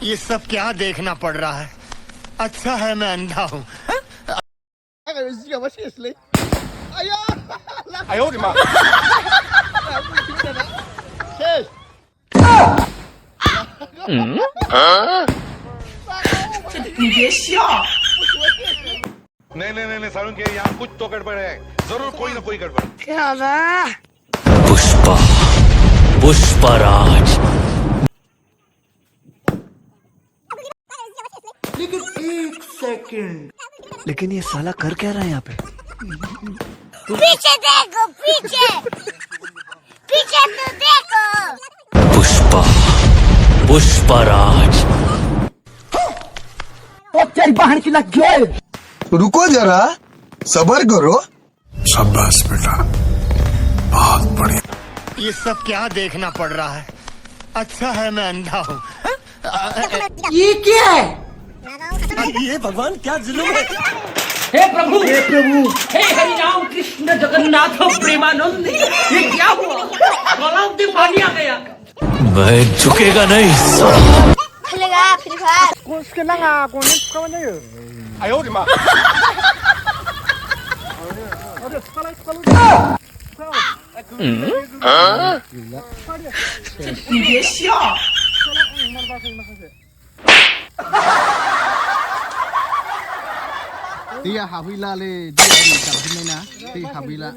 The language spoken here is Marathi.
ये सब क्या देखना पड़ रहा है। अच्छा है मैं अंधा हूँ। 哎呦我的妈！ 你别笑。 नहीं नहीं नहीं नहीं सारुण के यहाँ कुछ तो गड़बड़ है, जरूर कोई ना कोई गड़बड़। पुष्पा पुष्पराज। लेकिन एक सेकंड, लेकिन ये साला कर क्या रहा है यहाँ पे? पीछे देखो, पीछे पीछे तो देखो। पुष्पा पुष्पराज। तेरी बहन की लग गए। रुको जरा, सबर करो। शाबाश बेटा, बहुत बढ़िया। ये सब क्या देखना पड़ रहा है। अच्छा है मैं अंधा हूँ। ये क्या है? ये भगवान क्या जुल्म है। हे प्रभु, हे प्रभु, हे हरि राम कृष्ण जगन्नाथ प्रेमानंद, ये क्या हुआ? गलाव में पानी आ गया। मैं झुकेगा नहीं खुलेगा free fire. 哎呦我的妈！ 你别笑。 Dia habila le, dia ni kabin na, dia habila.